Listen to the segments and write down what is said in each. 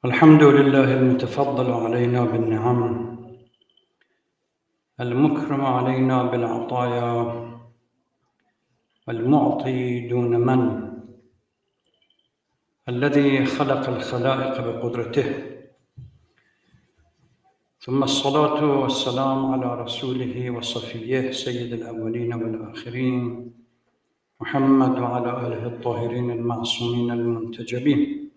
الحمد لله المتفضل علينا بالنعم، المكرم علينا بالعطايا، المعطي دون من، الذي خلق الخلائق بقدرته، ثم الصلاة والسلام على رسوله وصفيه سيد الأولين والآخرين محمد وعلى آله الطاهرين المعصومين المنتجبين.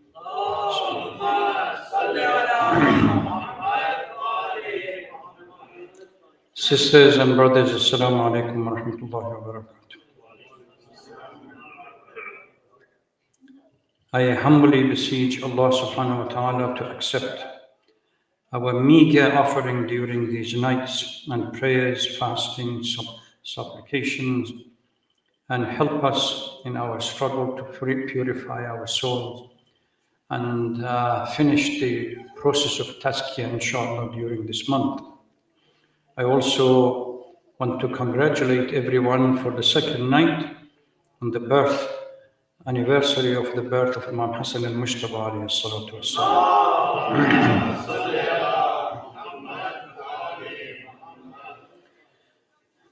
Sisters and brothers, Assalamu alaikum wa rahmatullahi wa barakatuh. I humbly beseech Allah subhanahu wa ta'ala to accept our meager offering during these nights and prayers, fasting, supplications, and help us in our struggle to purify our souls and finish the process of tazkiyah, inshallah, during this month. I also want to congratulate everyone for the second night on the anniversary of the birth of Imam Hassan al-Mujtaba alayhi salatu wassalam.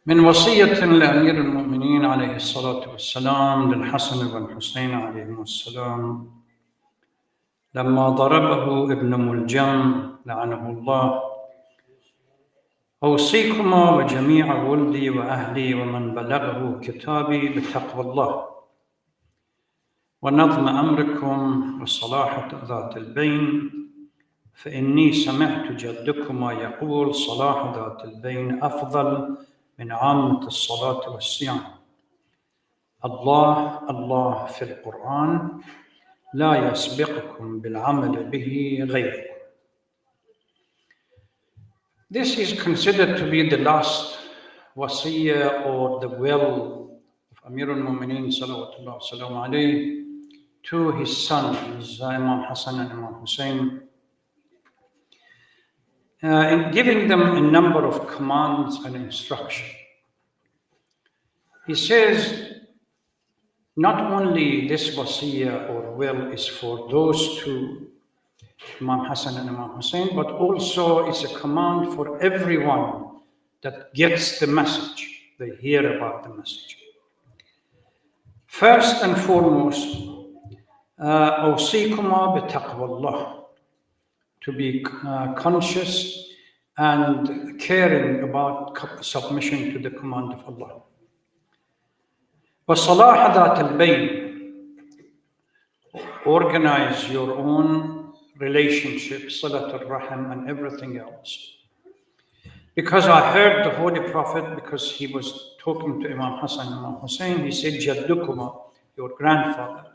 من وصية لأمير المؤمنين عليه الصلاة والسلام للحسن والحسين عليهم السلام لما ضربه ابن ملجم لعنه الله: أوصيكما وجميع ولدي وأهلي ومن بلغه كتابي بتقوى الله ونظم أمركم وصلاح ذات البين، فإني سمعت جدكما يقول صلاح ذات البين أفضل من عامة الصلاة والصيام. الله في القرآن لا يسبقكم بالعمل به غيركم. This is considered to be the last wasiyah or the will of Amir al-Mu'mineen salawatullah salamu alayhi to his sons, Imam Hassan and Imam Hussein, in giving them a number of commands and instructions. He says, not only this wasiyah or will is for those two, Imam Hassan and Imam Hussein, but also it's a command for everyone that gets the message, they hear about the message. First and foremost, أوصيكما بتقوى الله, to be conscious and caring about submission to the command of Allah. وصلاح ذات البين, organize your own relationship, salat al-rahim and everything else. Because I heard the Holy Prophet, because he was talking to Imam Hassan and Imam Hussein, he said, Jaddukuma, your grandfather,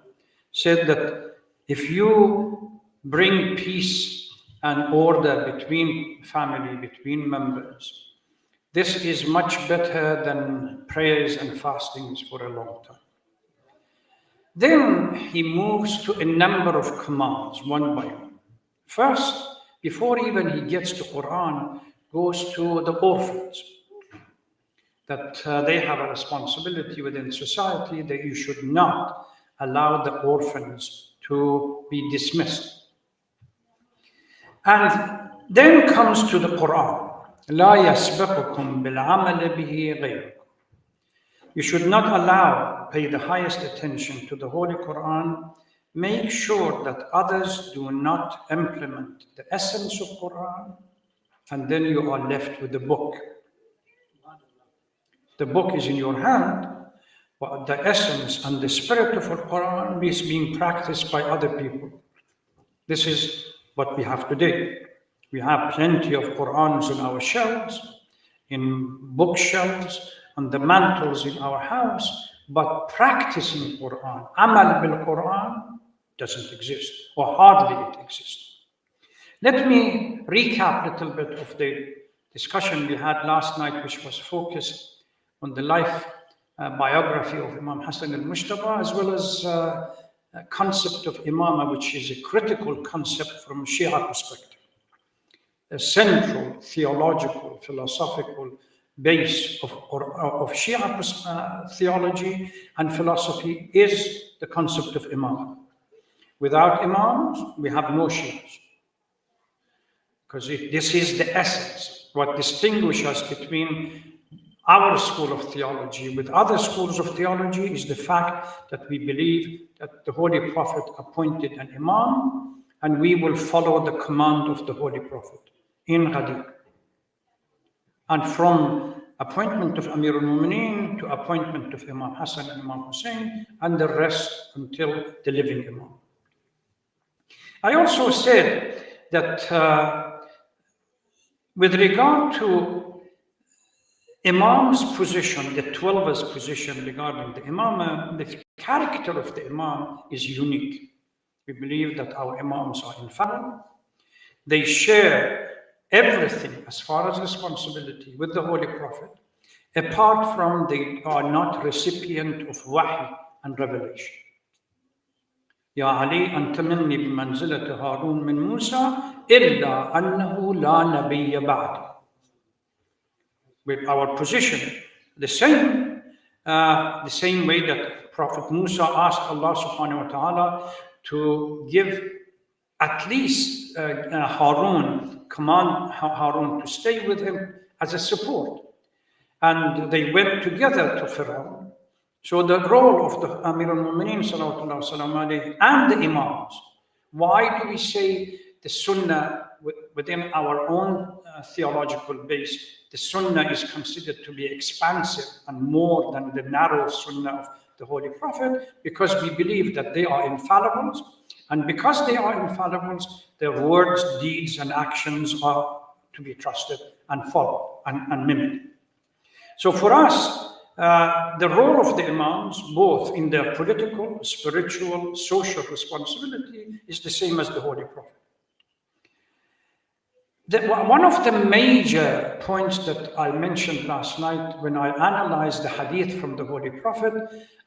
said that if you bring peace and order between family, between members, this is much better than prayers and fastings for a long time. Then he moves to a number of commands, one by one. First, before even he gets to Quran, goes to the orphans, that they have a responsibility within society, that you should not allow the orphans to be dismissed. And then comes to the Quran. لا يسبقكم بالعمل به غيركم. You should not pay the highest attention to the Holy Quran. Make sure that others do not implement the essence of Quran, and then you are left with the book. The book is in your hand, but the essence and the spirit of the Quran is being practiced by other people. This is what we have today. We have plenty of Qurans in our shelves, in bookshelves, on the mantles in our house, but practicing Quran, amal bil Quran, doesn't exist, or hardly it exists. Let me recap a little bit of the discussion we had last night, which was focused on the life biography of Imam Hassan al-Mujtaba, as well as a concept of Imamah, which is a critical concept from Shia perspective. A central theological, philosophical base of Shia theology and philosophy is the concept of Imam. Without Imams, we have no Shias. Because this is the essence. What distinguishes us between our school of theology with other schools of theology is the fact that we believe that the Holy Prophet appointed an Imam, and we will follow the command of the Holy Prophet in Ghadir. And from appointment of Amir al-Mu'mineen to appointment of Imam Hassan and Imam Hussein, and the rest until the living Imam. I also said that with regard to Imam's position, the 12's position regarding the Imam, the character of the Imam is unique. We believe that our Imams are infallible. They share everything as far as responsibility with the Holy Prophet, apart from they are not recipient of wahy and revelation. Ya Ali, anta minni bimanzilati Harun min Musa, illa annahu la nabiyya ba'di. With our position, the same way that Prophet Musa asked Allah subhanahu wa ta'ala to give at least Harun, command Harun to stay with him as a support. And they went together to Pharaoh. So the role of the Amir al-Mu'mineen and the Imams, why do we say the Sunnah within our own theological base, the Sunnah is considered to be expansive and more than the narrow Sunnah of the Holy Prophet? Because we believe that they are infallibles, and because they are infallibles, their words, deeds, and actions are to be trusted and followed and mimicked. So for us, the role of the Imams, both in their political, spiritual, social responsibility, is the same as the Holy Prophet. One of the major points that I mentioned last night when I analyzed the hadith from the Holy Prophet,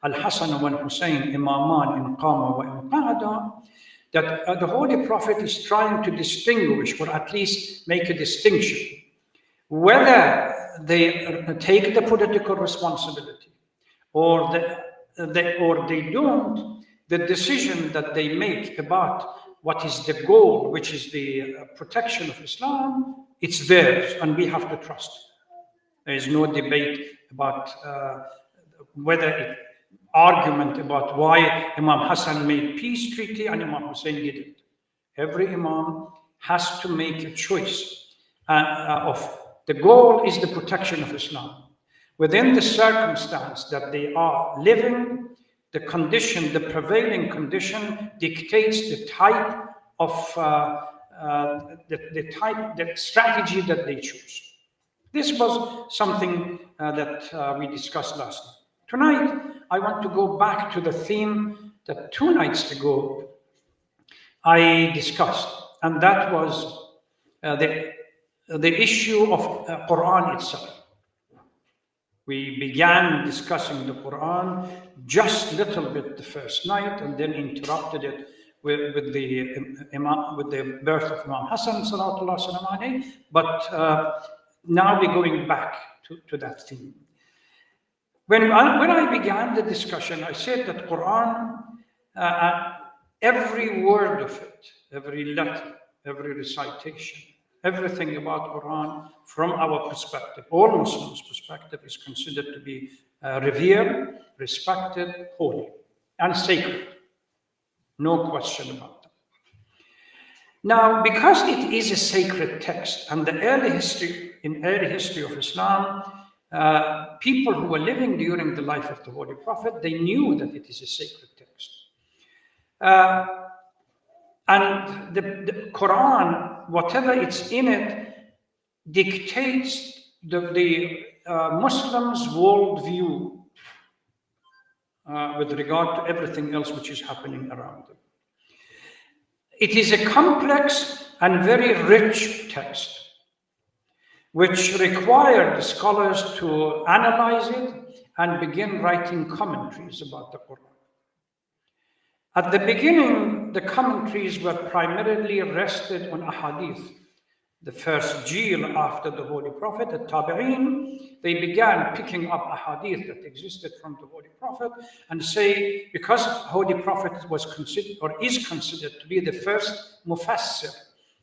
Al-Hasan wa Hussein imaman in qama wa in qa'ada, that the Holy Prophet is trying to distinguish, or at least make a distinction, whether they take the political responsibility or they don't. The decision that they make about what is the goal, which is the protection of Islam, it's theirs, and we have to trust it. There is no debate about argument about why Imam Hassan made peace treaty and Imam Hussein didn't. Every Imam has to make a choice of the goal is the protection of Islam. Within the circumstance that they are living, the condition, the prevailing condition dictates the type of the strategy that they choose. This was something that we discussed last night. Tonight, I want to go back to the theme that 2 nights ago I discussed, and that was the issue of Quran itself. We began discussing the Quran just a little bit the first night, and then interrupted it with the birth of Imam Hassan sallallahu alaihi wasallam. But now we're going back to that theme. When I began the discussion, I said that Quran, every word of it, every letter, every recitation, everything about Quran, from our perspective, all Muslims' perspective, is considered to be revered, respected, holy, and sacred. No question about that. Now, because it is a sacred text, and in early history of Islam, people who were living during the life of the Holy Prophet, they knew that it is a sacred text. And the Quran, whatever it's in it, dictates the Muslims' worldview with regard to everything else which is happening around them. It is a complex and very rich text, which required the scholars to analyze it and begin writing commentaries about the Quran. At the beginning, the commentaries were primarily rested on ahadith, the first jil after the Holy Prophet, the Tabi'een, they began picking up ahadith that existed from the Holy Prophet and say, because Holy Prophet was considered or is considered to be the first mufassir,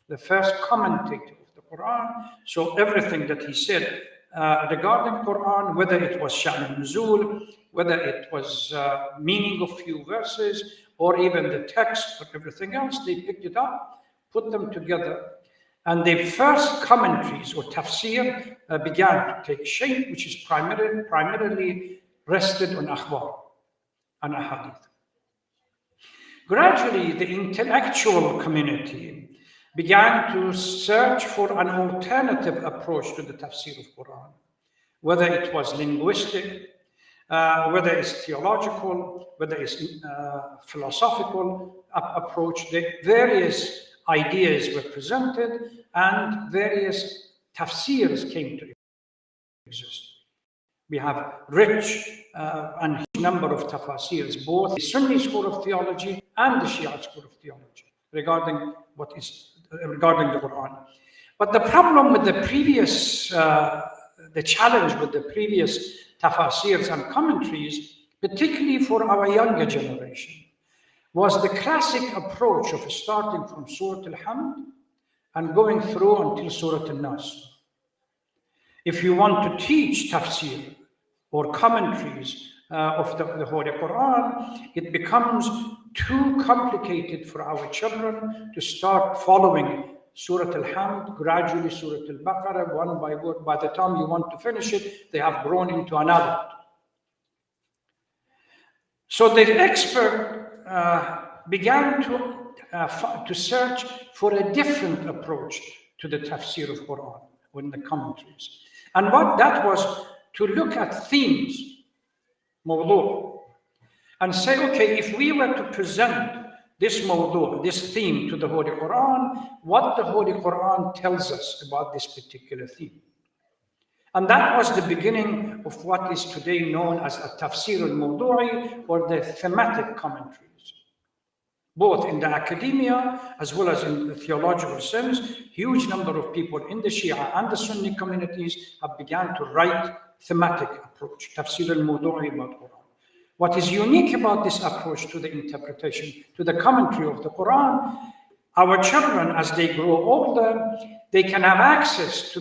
the first commentator of the Quran, so everything that he said regarding Quran, whether it was Sha'n al-Nuzul, whether it was meaning of few verses, or even the text or everything else, they picked it up, put them together, and the first commentaries or tafsir began to take shape, which is primarily rested on akhbar and ahadith. Gradually, the intellectual community began to search for an alternative approach to the tafsir of Quran, whether it was linguistic, whether it's theological, whether it's philosophical approach. The various ideas were presented and various tafsirs came to exist. We have rich and huge number of tafsirs, both the Sunni school of theology and the Shia school of theology, regarding the Quran. But the problem with the previous, the challenge with the previous tafsirs and commentaries, particularly for our younger generation, was the classic approach of starting from Surah Al-Hamd and going through until Surah Al-Nas. If you want to teach tafsir or commentaries of the Holy Quran, it becomes too complicated for our children to start following Surah Al-Hamd, gradually Surah Al-Baqarah, one by one. By the time you want to finish it, they have grown into an adult. So the expert began to search for a different approach to the tafsir of Quran in the commentaries. And what that was to look at themes, mawdu', and say, okay, if we were to present this mawdu', this theme to the Holy Quran, what the Holy Quran tells us about this particular theme. And that was the beginning of what is today known as a tafsir al-mawdu'i, or the thematic commentaries. Both in the academia as well as in the theological sense, huge number of people in the Shia and the Sunni communities have begun to write thematic approach, tafsir al-mawdu'i about Quran. What is unique about this approach to the interpretation, to the commentary of the Quran, our children, as they grow older, they can have access to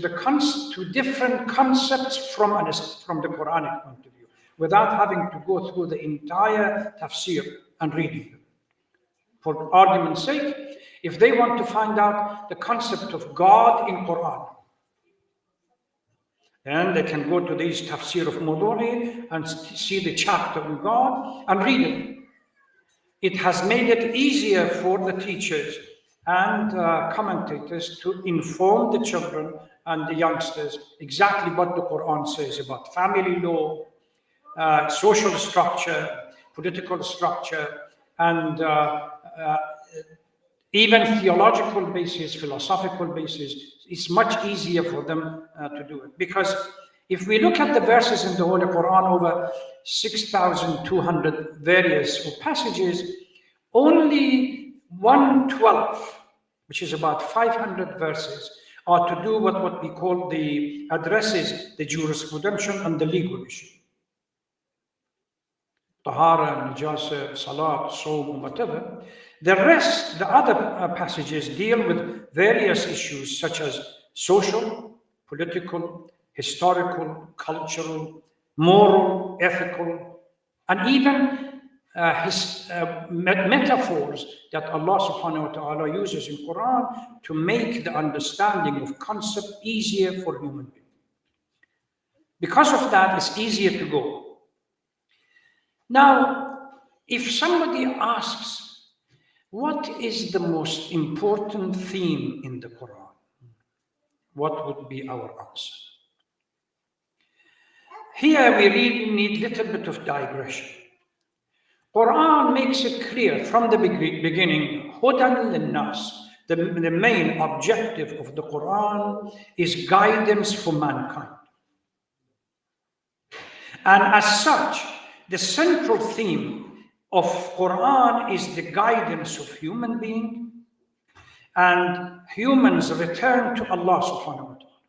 different concepts from the Quranic point of view, without having to go through the entire tafsir and reading them. For argument's sake, if they want to find out the concept of God in Quran, then they can go to these tafsir of Mawdu'i and see the chapter on God and read it. It has made it easier for the teachers and commentators to inform the children and the youngsters exactly what the Quran says about family law, social structure, political structure, and even theological basis, philosophical basis. It's much easier for them to do it. Because if we look at the verses in the Holy Quran, over 6,200 various passages, only 1/12, which is about 500 verses, are to do with what we call addresses the jurisprudential and the legal issue. Tahara, Najasa, Salat, Sawm, whatever. The rest, the other passages deal with various issues such as social, political, historical, cultural, moral, ethical, and even metaphors that Allah subhanahu wa ta'ala uses in Quran to make the understanding of concept easier for human beings. Because of that, it's easier to go. Now, if somebody asks, what is the most important theme in the Quran? What would be our answer? Here we really need a little bit of digression. Quran makes it clear from the beginning, Hudan lin-nas, the main objective of the Quran is guidance for mankind. And as such, the central theme of Quran is the guidance of human being, and humans return to Allah subhanahu wa ta'ala.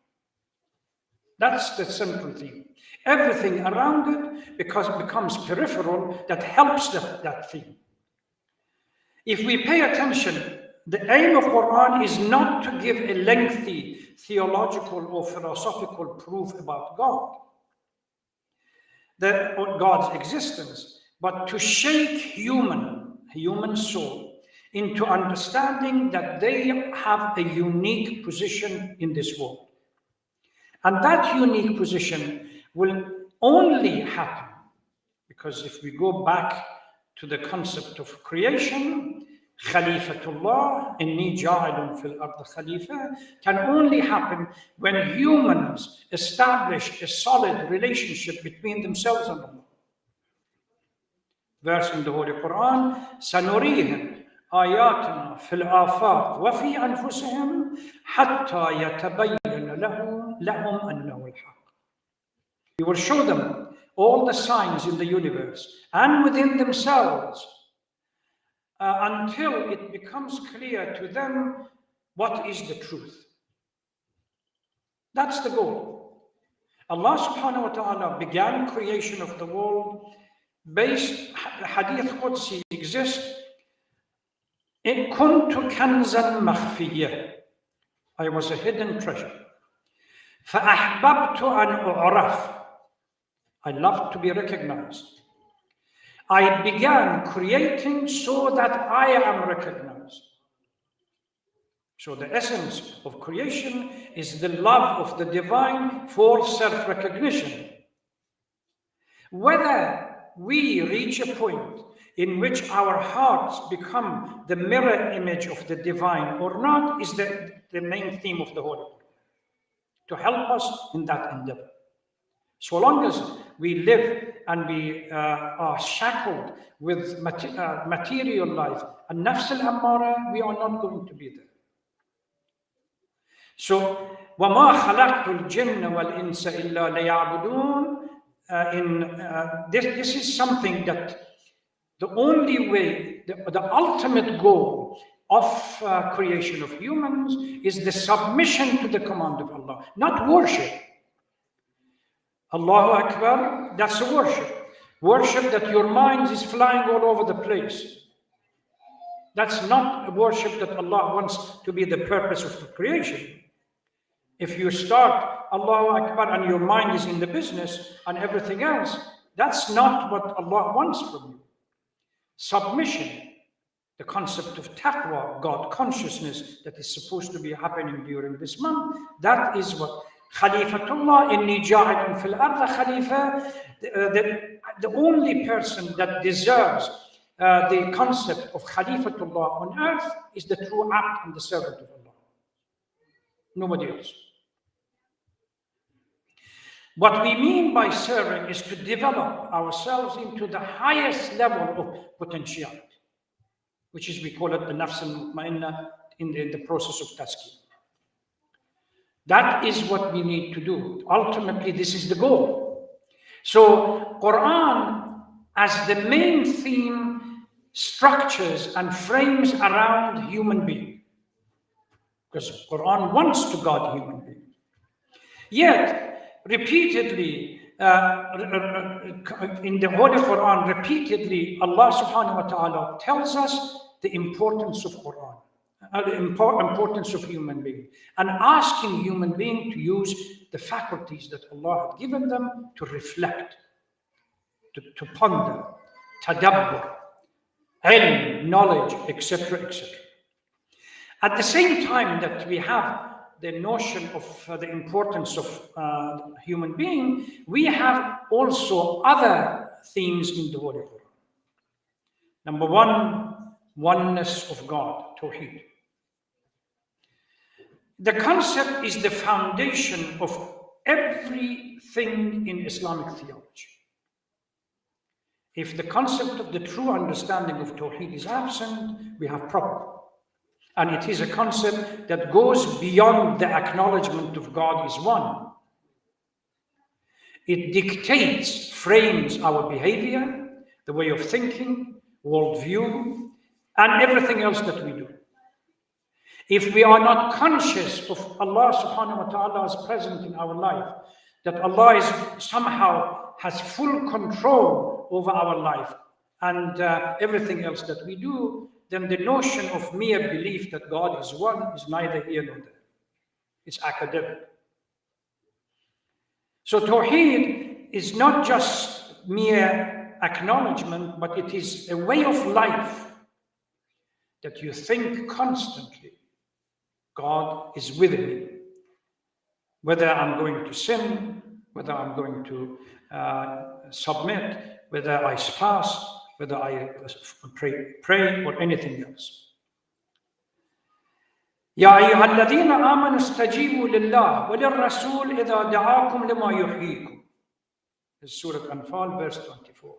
That's the central theme. Everything around it becomes peripheral that helps that theme. If we pay attention, the aim of Quran is not to give a lengthy theological or philosophical proof about God, or God's existence, but to shake human soul into understanding that they have a unique position in this world. And that unique position will only happen because if we go back to the concept of creation, Khalifatullah, inni ja'ilun fil ard khalifa, can only happen when humans establish a solid relationship between themselves and Allah. Verse in the Holy Quran, سَنُرِيهِمْ آيَاتِنَا فِي الْآفَاقِ وَفِي أَنفُسِهِمْ حَتَّى يَتَبَيَّنَ لَهُمْ أَنَّهُ الْحَقُّ. We will show them all the signs in the universe and within themselves until it becomes clear to them what is the truth. That's the goal. Allah subhanahu wa ta'ala began creation of the world based, Hadith Qudsi exists, in kuntu kanzan makhfiyya. I was a hidden treasure. فَأَحْبَبْتُ أَنْ أُعْرَفْ. I loved to be recognized. I began creating so that I am recognized. So the essence of creation is the love of the divine for self-recognition. Whether we reach a point in which our hearts become the mirror image of the divine or not is the main theme of the Holy Quran, to help us in that endeavor. So long as we live and we are shackled with material life and nafs al-ammara, we are not going to be there. So, وَمَا خَلَقْتُ الْجِنَّ وَالْإِنسَ إِلَّا لِيَعْبُدُونَ. This is something that the only way, the ultimate goal of creation of humans is the submission to the command of Allah, not worship. Allahu Akbar, that's a worship. Worship that your mind is flying all over the place. That's not a worship that Allah wants to be the purpose of the creation. If you start Allahu Akbar and your mind is in the business and everything else, that's not what Allah wants from you. Submission, the concept of taqwa, God consciousness that is supposed to be happening during this month, that is what Khalifatullah, inni ja'ilun fil ard khalifa, the only person that deserves the concept of Khalifatullah on earth is the true abd and the servant of Allah. Nobody else. What we mean by serving is to develop ourselves into the highest level of potentiality, which is, we call it the nafs al-mutma'inna in the process of tazkiyah. That is what we need to do. Ultimately, this is the goal. So, Quran, as the main theme, structures and frames around human being. Because Quran wants to guard human being. Yet, repeatedly, in the Holy Quran, repeatedly, Allah subhanahu wa ta'ala tells us the importance of Quran. The importance of human being, and asking human being to use the faculties that Allah had given them to reflect, to ponder, tadabbur, ilm, knowledge, etc., etc. At the same time that we have the notion of the importance of human being, we have also other themes in the Holy Quran. Number one, oneness of God, Tawheed. The concept is the foundation of everything in Islamic theology. If the concept of the true understanding of Tawheed is absent, we have problem. And it is a concept that goes beyond the acknowledgement of God is one. It dictates, frames our behavior, the way of thinking, worldview, and everything else that we do. if we are not conscious of Allah subhanahu wa ta'ala's presence in our life, that Allah is somehow has full control over our life and everything else that we do, then the notion of mere belief that God is one is neither here nor there. It's academic. So Tawheed is not just mere acknowledgement, but it is a way of life that you think constantly, God is with me. Whether I'm going to sin, whether I'm going to submit, whether I fast, whether I pray or anything else. يا أيها الذين آمنوا استجيبوا لله وللرسول إذا دعاكم لما يحييكم. This is Surah Anfal, verse 24.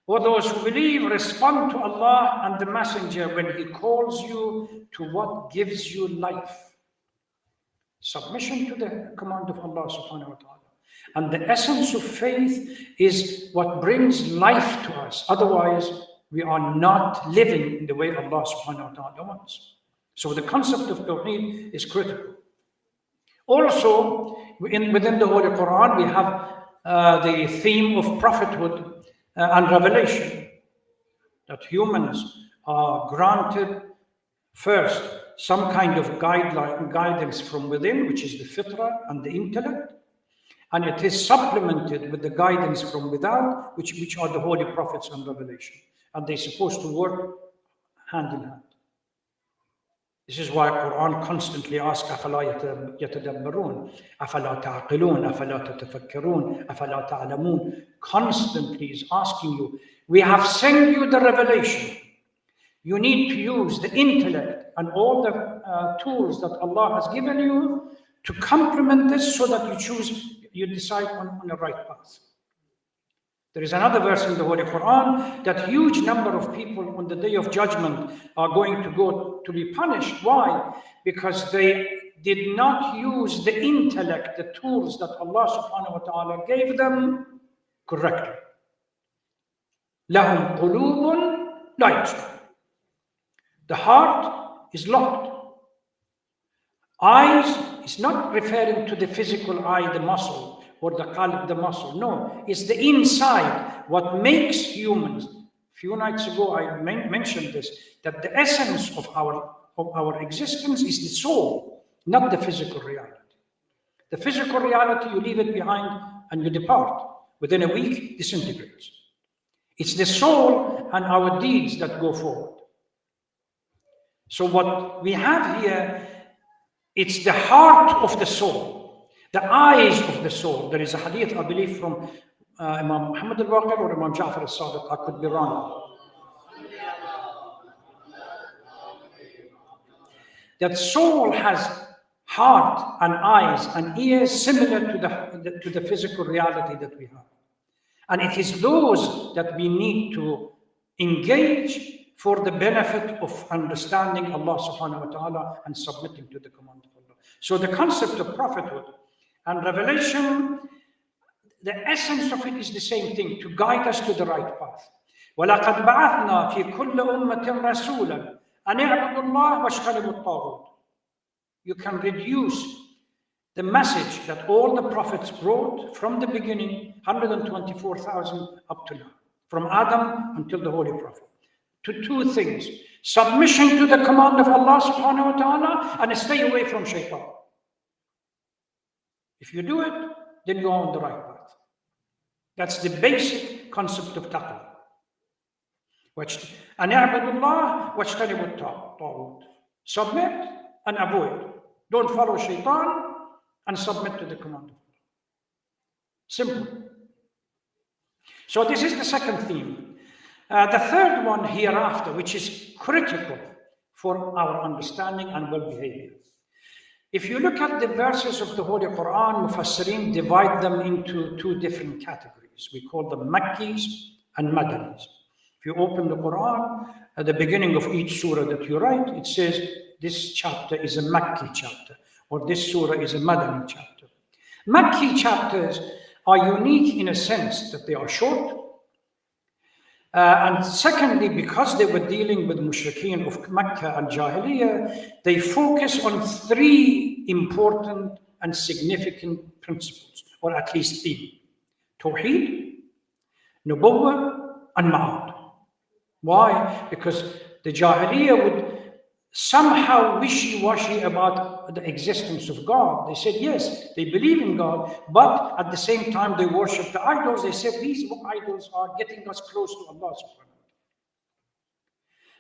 O those who believe, respond to Allah and the Messenger when He calls you to what gives you life. Submission to the command of Allah subhanahu wa ta'ala. And the essence of faith is what brings life to us. Otherwise, we are not living in the way Allah subhanahu wa ta'ala wants. So the concept of Tawheed is critical. Also, within the Holy Quran, we have the theme of prophethood and revelation. That humans are granted first some kind of guidance from within, which is the fitrah and the intellect, and it is supplemented with the guidance from without, which are the holy prophets and revelation. And they're supposed to work hand in hand. This is why Quran constantly asks, أَفَلَا يَتَدَبَّرُونَ أَفَلَا تَعْقِلُونَ أَفَلَا تَتَفَكَّرُونَ أَفَلَا تَعْلَمُونَ. Constantly is asking you, we have sent you the revelation. You need to use the intellect and all the tools that Allah has given you to complement this so that you decide on the right path. There is another verse in the Holy Quran that huge number of people on the day of judgment are going to go to be punished. Why? Because they did not use the intellect, the tools that Allah subhanahu wa ta'ala gave them correctly. لَهُمْ قُلُوبٌ لَا يَسْمَعُونَ. The heart is locked. Eyes is not referring to the physical eye, the muscle, or the qalb, the muscle. No, it's the inside, what makes humans. A few nights ago, I mentioned this, that the essence of our existence is the soul, not the physical reality. The physical reality, you leave it behind and you depart. Within a week, disintegrates. It's the soul and our deeds that go forward. So what we have here, it's the heart of the soul, the eyes of the soul. There is a hadith, I believe, from Imam Muhammad al-Baqir or Imam Ja'far al-Sadiq. I could be wrong. That soul has heart and eyes and ears similar to the physical reality that we have. And it is those that we need to engage for the benefit of understanding Allah subhanahu wa ta'ala and submitting to the command of Allah. So the concept of prophethood and revelation, the essence of it is the same thing, to guide us to the right path. وَلَقَدْ بَعَثْنَا فِي كُلِّ أُمَّةٍ رَسُولًا أَنِ اعْبُدُوا اللَّهَ وَاجْتَنِبُوا الطَّاغُوتَ. You can reduce the message that all the prophets brought from the beginning, 124,000 up to now, from Adam until the Holy Prophet, to two things: submission to the command of Allah subhanahu wa ta'ala and stay away from shaitan. If you do it, then you are on the right path. That's the basic concept of taqwa. أَنِ اعْبُدُوا اللَّهَ وَاجْتَنِبُوا الطَّاغُوتَ. Submit and avoid. Don't follow shaitan and submit to the command of Allah. Simple. So this is the second theme. The third one hereafter, which is critical for our understanding and well-behavior. If you look at the verses of the Holy Quran, Mufassirin divide them into two different categories. We call them Makkis and Madanis. If you open the Quran, at the beginning of each surah that you write, it says this chapter is a Makki chapter, or this surah is a Madani chapter. Makki chapters are unique in a sense that they are short, And secondly, because they were dealing with mushrikeen of Mecca and Jahiliyyah, they focus on three important and significant principles, or at least three: Tawheed, Nubuwwah, and Ma'ad. Why? Because the Jahiliyyah would somehow wishy-washy about the existence of God. They said, yes, they believe in God, but at the same time they worship the idols. They said, these idols are getting us close to Allah subhanahu wa ta'ala.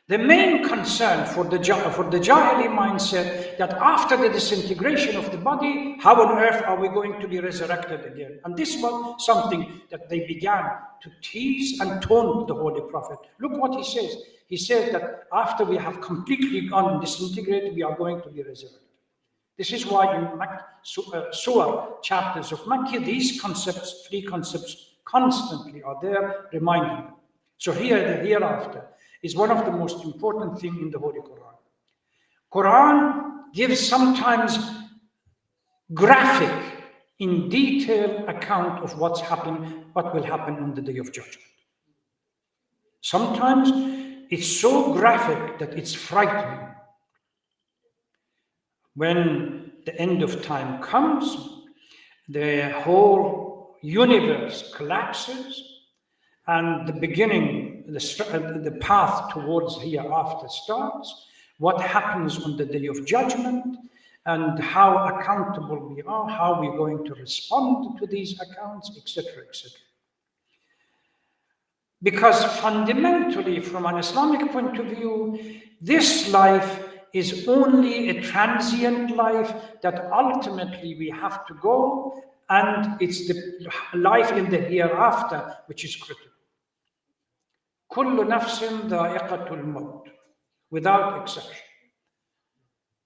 The main concern for the Jahili mindset, that after the disintegration of the body, how on earth are we going to be resurrected again? And this was something that they began to tease and taunt the Holy Prophet. Look what he says. He said that after we have completely gone and disintegrated, we are going to be resurrected. This is why in surah chapters of Makkah, these concepts, three concepts, constantly are there reminding them. So here, the hereafter is one of the most important things in the Holy Quran. Quran gives sometimes graphic, in detail account of what will happen on the Day of Judgment. Sometimes it's so graphic that it's frightening. When the end of time comes, the whole universe collapses, and the beginning, the path towards hereafter starts. What happens on the Day of Judgment, and how accountable we are, how we're going to respond to these accounts, etc., etc. Because fundamentally, from an Islamic point of view, this life is only a transient life that ultimately we have to go, and it's the life in the hereafter which is critical. كل نفس ذائقة الموت, without exception.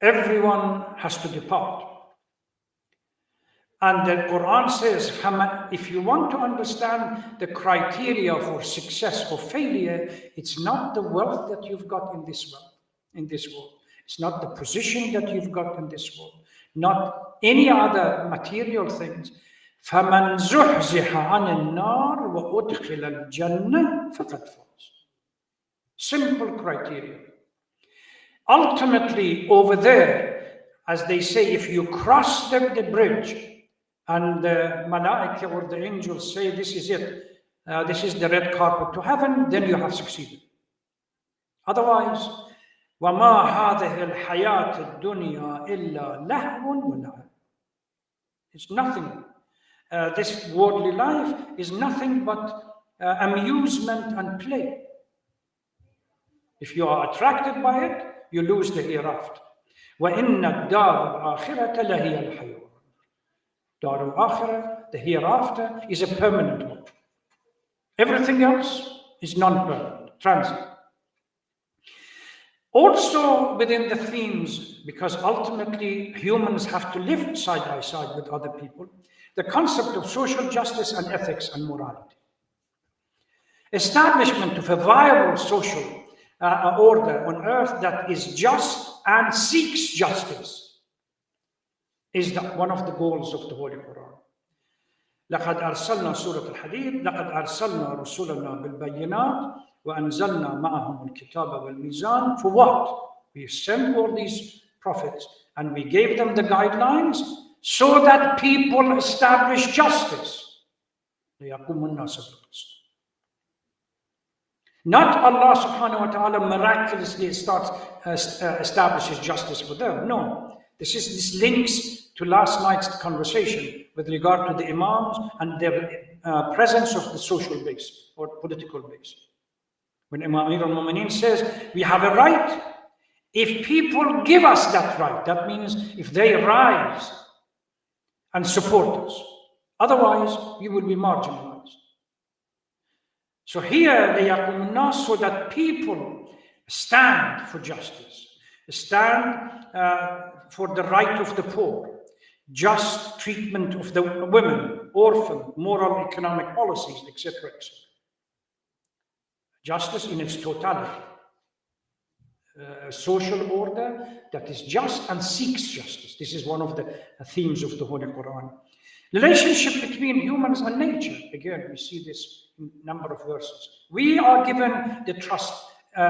Everyone has to depart. And the Quran says, if you want to understand the criteria for success or failure, it's not the wealth that you've got in this world. It's not the position that you've got in this world, not any other material things. فَمَنْ زُحْزِحَ عَنِ النَّارِ وَأُدْخِلَ الْجَنَّةِ فَقَدْ فَازَ. Simple criteria. Ultimately, over there, as they say, if you cross the bridge and the malaika or the angels say, this is it, this is the red carpet to heaven, then you have succeeded. Otherwise, وَمَا هَذِهِ الْحَيَاةِ الدُّنْيَا إِلَّا لَهْوٌ وَلَعِبٌ. It's nothing. This worldly life is nothing but amusement and play. If you are attracted by it, you lose the hereafter. وَإِنَّ الدَّارَ الْآخِرَةَ لَهِيَ الْحَيَوَانُ. Dar al-Akhirah, the hereafter, is a permanent one. Everything else is non-permanent, transient. Also within the themes, because ultimately humans have to live side by side with other people, the concept of social justice and ethics and morality. Establishment of a viable social order on earth that is just and seeks justice is one of the goals of the Holy Quran. لقد أرسلنا سورة الحديد لقد أرسلنا رسولنا بالبينات وأنزلنا معهم الكتاب والميزان. For what? We sent all these prophets and we gave them the guidelines so that people establish justice. ليقوم الناس بالقسط. Not Allah subhanahu wa ta'ala miraculously establishes justice for them. No. This links to last night's conversation with regard to the Imams and their presence of the social base or political base. When Imam Amir al-Mu'mineen says, we have a right, if people give us that right, that means if they rise and support us. Otherwise, we will be marginalized. So here, لِيَقُومُ النَّاسُ, so that people stand for justice, stand for the right of the poor, just treatment of the women, orphan, moral, economic policies, etc., etc. Justice in its totality. A social order that is just and seeks justice. This is one of the themes of the Holy Quran. Relationship between humans and nature. Again, we see this number of verses. We are given the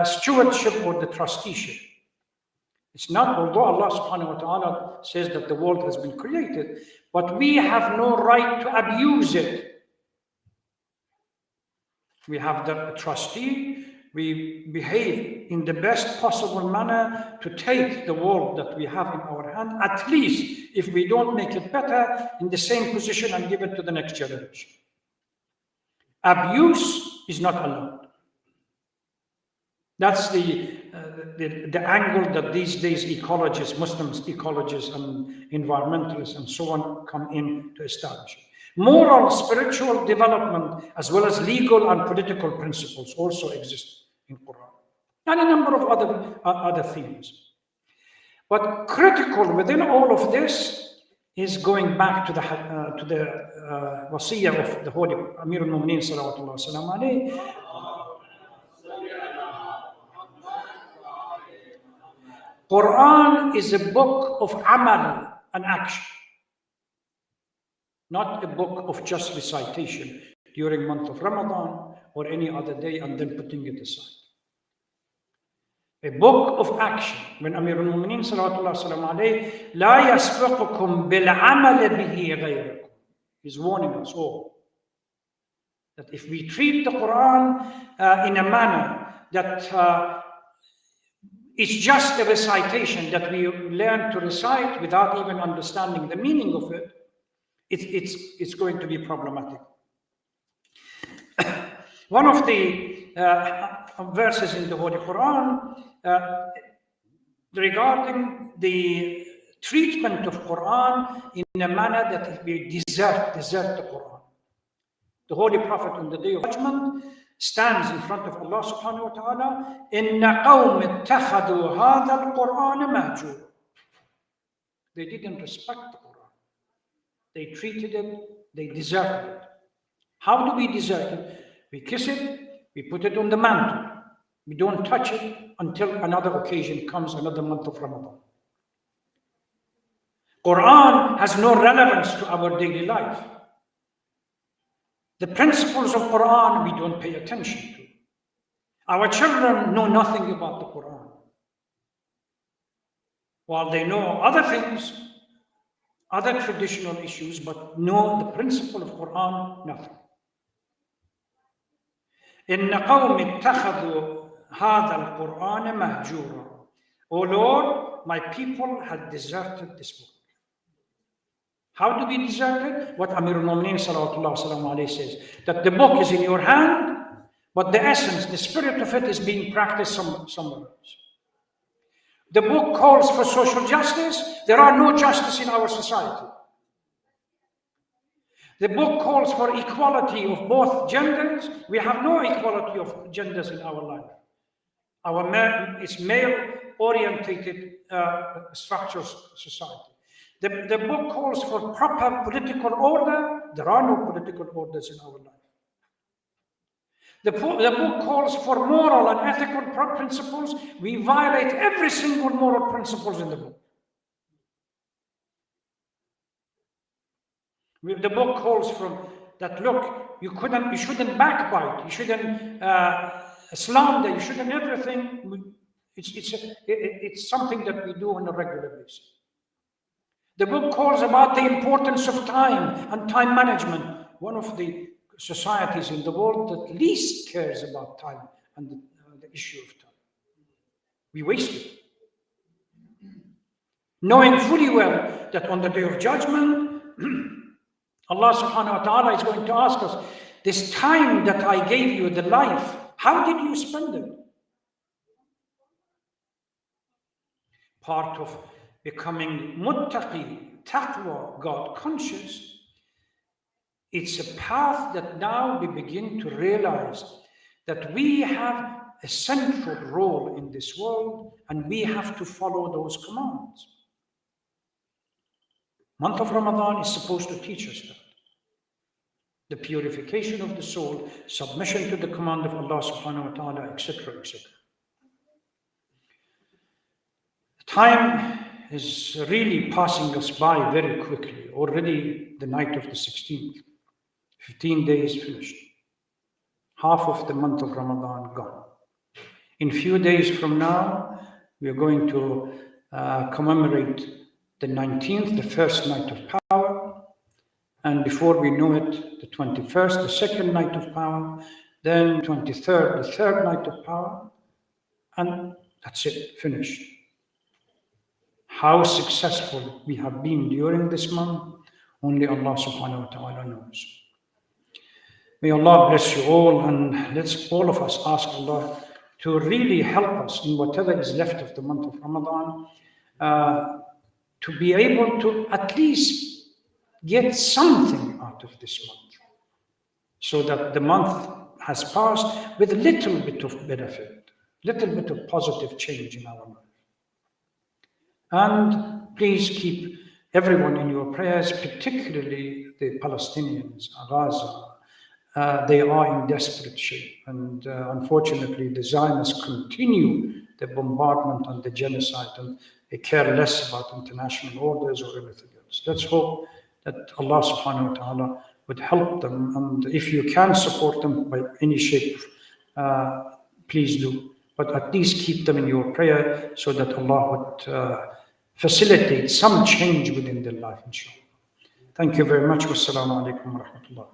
stewardship or the trusteeship. It's not, although Allah subhanahu wa ta'ala says that the world has been created, but we have no right to abuse it. We have the trustee. We behave in the best possible manner to take the world that we have in our hand, at least if we don't make it better, in the same position and give it to the next generation. Abuse is not allowed. That's the angle that these days ecologists, Muslims ecologists and environmentalists and so on come in to establish. Moral, spiritual development, as well as legal and political principles also exist in Quran, and a number of other themes. But critical within all of this is going back to the wasiyah of the Holy Amir al-Mu'mineen salawatullah salam alayhi. Quran is a book of amal and action, not a book of just recitation during month of Ramadan or any other day and then putting it aside. A book of action. When Amir al-Mu'mineen salawatullah salam alayhi, la yasbiqukum bil amal bihi ghayrukum, he's warning us all that if we treat the Quran in a manner that it's just a recitation that we learn to recite without even understanding the meaning of it, it's going to be problematic. One of the verses in the Holy Quran regarding the treatment of Quran in a manner that we desert the Quran. The Holy Prophet on the Day of Judgment stands in front of Allah subhanahu wa ta'ala, inna qawm ittakhadu hadha al-Quran mahjura. They didn't respect the Quran. They treated it, they deserted it. How do we desert it? We kiss it, we put it on the mantle. We don't touch it until another occasion comes, another month of Ramadan. Quran has no relevance to our daily life. The principles of Quran we don't pay attention to. Our children know nothing about the Quran. While they know other things, other traditional issues, but know the principle of Quran, nothing. إِنَّ قَوْمِ اتَّخَذُوا هَذَا الْقُرْآنَ مَهْجُورًا. O Lord, my people had deserted this book. How do we desert it? What Amir al-Mu'mineen salawatullah salam alayhi says, that the book is in your hand, but the essence, the spirit of it is being practiced somewhere else. The book calls for social justice. There are no justice in our society. The book calls for equality of both genders. We have no equality of genders in our life. It's male-orientated structural society. The book calls for proper political order. There are no political orders in our life. The book calls for moral and ethical principles. We violate every single moral principles in the book. The book calls for that, look, you shouldn't backbite, you shouldn't slander, you shouldn't everything. It's something that we do on a regular basis. The book calls about the importance of time and time management. One of the societies in the world that least cares about time and the issue of time. We waste it. Knowing fully well that on the Day of Judgment, Allah subhanahu wa ta'ala is going to ask us, this time that I gave you, the life, how did you spend it? Part of becoming muttaqi, taqwa, God conscious, it's a path that now we begin to realize that we have a central role in this world and we have to follow those commands. Month of Ramadan is supposed to teach us that. The purification of the soul, submission to the command of Allah subhanahu wa ta'ala, etc., etc. Time is really passing us by very quickly. Already the night of the 16th. 15 days finished. half of the month of Ramadan gone. In few days from now, we are going to commemorate the 19th, the first night of power. And before we know it, the 21st, the second night of power, then 23rd, the third night of power, and that's it, finished. How successful we have been during this month, only Allah subhanahu wa ta'ala knows. May Allah bless you all, and let's all of us ask Allah to really help us in whatever is left of the month of Ramadan, to be able to at least get something out of this month, so that the month has passed with a little bit of benefit, little bit of positive change in our life. And please keep everyone in your prayers, particularly the Palestinians, Gaza. They are in desperate shape, and unfortunately the Zionists continue the bombardment and the genocide, and they care less about international orders or anything else. Let's hope that Allah subhanahu wa ta'ala would help them, and if you can support them by any shape, please do. But at least keep them in your prayer so that Allah would facilitate some change within their life, inshallah. Thank you very much. Wassalamu alaikum wa rahmatullah.